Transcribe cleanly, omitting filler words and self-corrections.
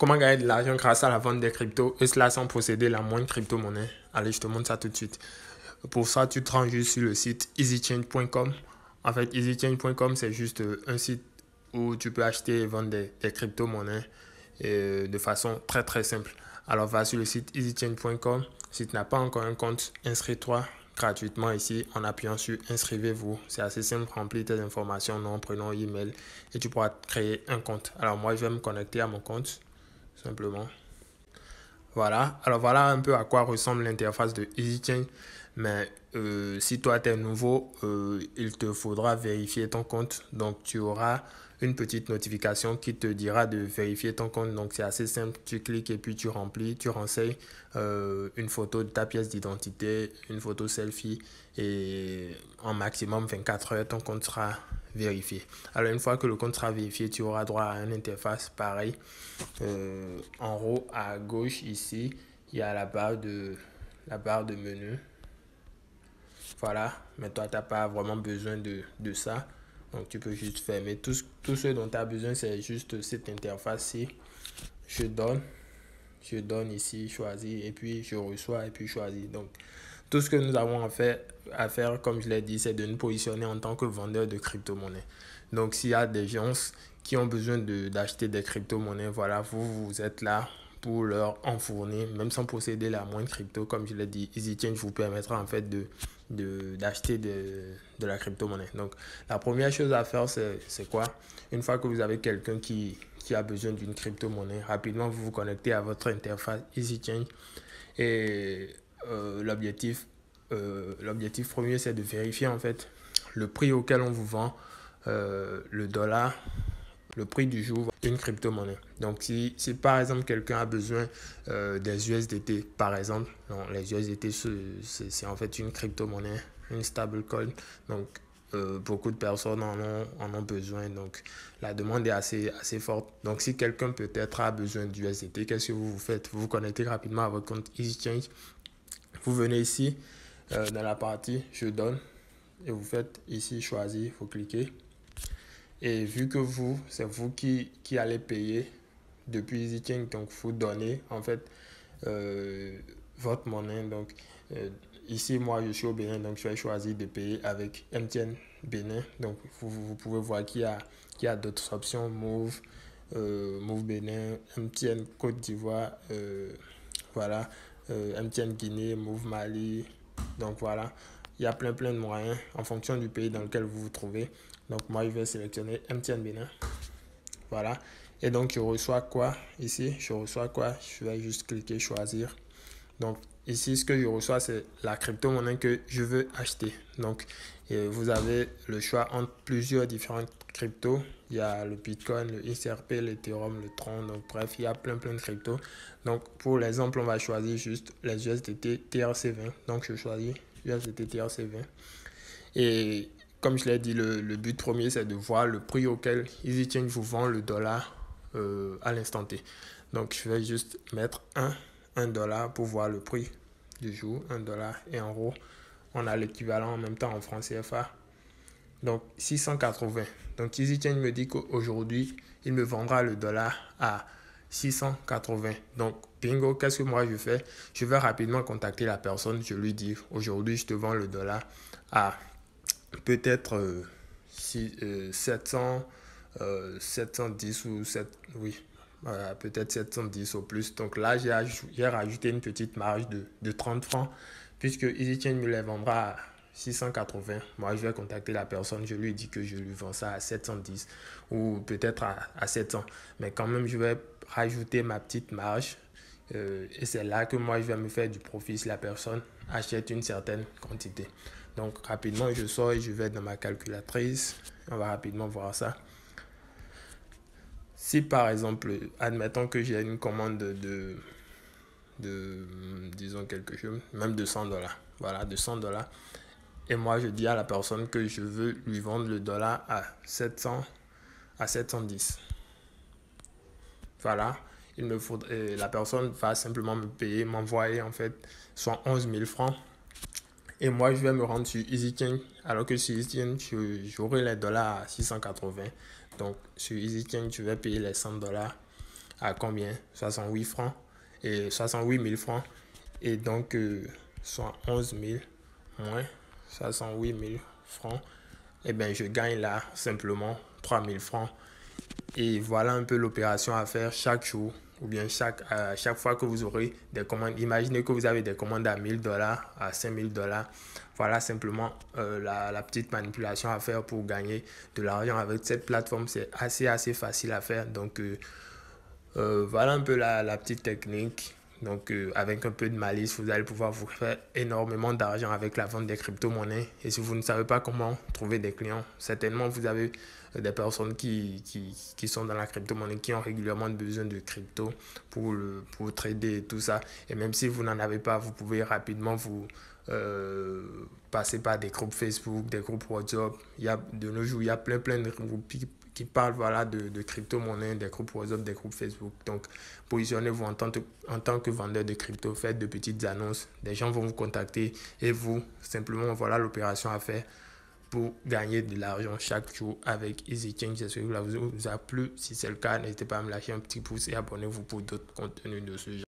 Comment gagner de l'argent grâce à la vente des cryptos et cela sans posséder la moindre crypto-monnaie? Allez, je te montre ça tout de suite. Pour ça, tu te rends juste sur le site easychange.com. En fait, easychange.com, c'est juste un site où tu peux acheter et vendre des crypto-monnaies de façon très très simple. Alors, va sur le site easychange.com. Si tu n'as pas encore un compte, inscris-toi gratuitement ici en appuyant sur inscrivez-vous. C'est assez simple, remplis tes informations, nom, prénom, email et tu pourras créer un compte. Alors, moi, je vais me connecter à mon compte simplement. Voilà, alors voilà un peu à quoi ressemble l'interface de EasyChange. Mais si toi tu es nouveau, il te faudra vérifier ton compte. Donc tu auras une petite notification qui te dira de vérifier ton compte. Donc c'est assez simple, tu cliques et puis tu remplis, tu renseignes une photo de ta pièce d'identité, une photo selfie et en maximum 24 heures, ton compte sera vérifié. Alors une fois que le compte sera vérifié, tu auras droit à une interface pareille. En haut à gauche ici, il y a la barre de menu. Voilà, mais toi, tu n'as pas vraiment besoin de ça. Donc, tu peux juste fermer. Tout ce dont tu as besoin, c'est juste cette interface-ci. Je donne ici, choisis, et puis je reçois, et puis choisis. Donc, tout ce que nous avons à faire, comme je l'ai dit, c'est de nous positionner en tant que vendeur de crypto-monnaies. Donc, s'il y a des gens qui ont besoin d'acheter des crypto-monnaies, voilà, vous êtes là pour leur en fournir, même sans posséder la moindre crypto. Comme je l'ai dit, EasyChange vous permettra en fait d'acheter de la crypto-monnaie. Donc, la première chose à faire, c'est quoi? Une fois que vous avez quelqu'un qui a besoin d'une crypto-monnaie, rapidement, vous vous connectez à votre interface EasyChange et l'objectif premier, c'est de vérifier en fait le prix auquel on vous vend le dollar, le prix du jour, une crypto-monnaie. Donc, si par exemple quelqu'un a besoin des USDT, par exemple, non, les USDT, c'est en fait une crypto-monnaie, une stablecoin. Donc, beaucoup de personnes en ont besoin. Donc, la demande est assez forte. Donc, si quelqu'un peut-être a besoin d'USDT, qu'est-ce que vous faites? Vous vous connectez rapidement à votre compte EasyChange. Vous venez ici dans la partie je donne et vous faites ici choisir, vous cliquez. Et vu que c'est vous qui allez payer depuis EasyChange, donc vous donnez en fait votre monnaie. Donc ici, moi je suis au Bénin, donc je vais choisir de payer avec MTN Bénin. Donc vous pouvez voir qu'il y a d'autres options, Move Bénin, MTN Côte d'Ivoire, voilà, MTN Guinée, Move Mali. Donc voilà, il y a plein de moyens en fonction du pays dans lequel vous vous trouvez. Donc moi je vais sélectionner MTN Bénin. Voilà. Et donc je reçois quoi ici? Je reçois quoi? Je vais juste cliquer choisir. Donc ici ce que je reçois c'est la crypto-monnaie que je veux acheter. Donc vous avez le choix entre plusieurs différentes cryptos. Il y a le Bitcoin, le XRP, l'Ethereum, le Tron. Donc bref, il y a plein de cryptos. Donc pour l'exemple, on va choisir juste les USDT TRC20. Donc je choisis USDT TRC20. Et comme je l'ai dit, le but premier, c'est de voir le prix auquel EasyChange vous vend le dollar à l'instant T. Donc, je vais juste mettre 1 dollar pour voir le prix du jour, 1 dollar. Et en gros, on a l'équivalent en même temps en francs CFA. Donc, 680. Donc, EasyChange me dit qu'aujourd'hui, il me vendra le dollar à 680. Donc, bingo, qu'est-ce que moi je fais? Je vais rapidement contacter la personne. Je lui dis, aujourd'hui, je te vends le dollar à peut-être 700, 710 ou 7, oui, peut-être 710 au plus. Donc là, j'ai rajouté une petite marge de 30 francs puisque EasyChange me les vendra à 680. Moi, je vais contacter la personne, je lui dis que je lui vends ça à 710 ou peut-être à 700. Mais quand même, je vais rajouter ma petite marge et c'est là que moi, je vais me faire du profit si la personne achète une certaine quantité. Donc, rapidement, je sors et je vais dans ma calculatrice. On va rapidement voir ça. Si par exemple, admettons que j'ai une commande disons quelque chose, même de 100 dollars. Voilà, de 100 dollars. Et moi, je dis à la personne que je veux lui vendre le dollar à 700, à 710. Voilà. La personne va simplement me payer, m'envoyer en fait soit 11 000 francs. Et moi, je vais me rendre sur EasyChange. Alors que sur EasyChange, j'aurai les dollars à 680. Donc, sur EasyChange, je vais payer les 100 dollars à combien? 68 francs et 68 000 francs. Et donc, soit 11 000 moins 68 000 francs. Et bien, je gagne là simplement 3 000 francs. Et voilà un peu l'opération à faire chaque jour ou bien chaque fois que vous aurez des commandes. Imaginez que vous avez des commandes à 1 000 $, à 5 000 $. Voilà simplement la petite manipulation à faire pour gagner de l'argent avec cette plateforme. C'est assez facile à faire. Donc, voilà un peu la petite technique. Donc, avec un peu de malice, vous allez pouvoir vous faire énormément d'argent avec la vente des crypto-monnaies. Et si vous ne savez pas comment trouver des clients, certainement vous avez des personnes qui sont dans la crypto-monnaie, qui ont régulièrement besoin de crypto pour trader et tout ça. Et même si vous n'en avez pas, vous pouvez rapidement vous passer par des groupes Facebook, des groupes WhatsApp. De nos jours, il y a plein de groupes qui parlent voilà, de crypto-monnaie, des groupes WhatsApp, des groupes Facebook. Donc, positionnez-vous en tant que vendeur de crypto, faites de petites annonces. Des gens vont vous contacter et vous, simplement, voilà l'opération à faire pour gagner de l'argent chaque jour avec EasyChange. J'espère que cela vous a plu. Si c'est le cas, n'hésitez pas à me lâcher un petit pouce et abonnez-vous pour d'autres contenus de ce genre.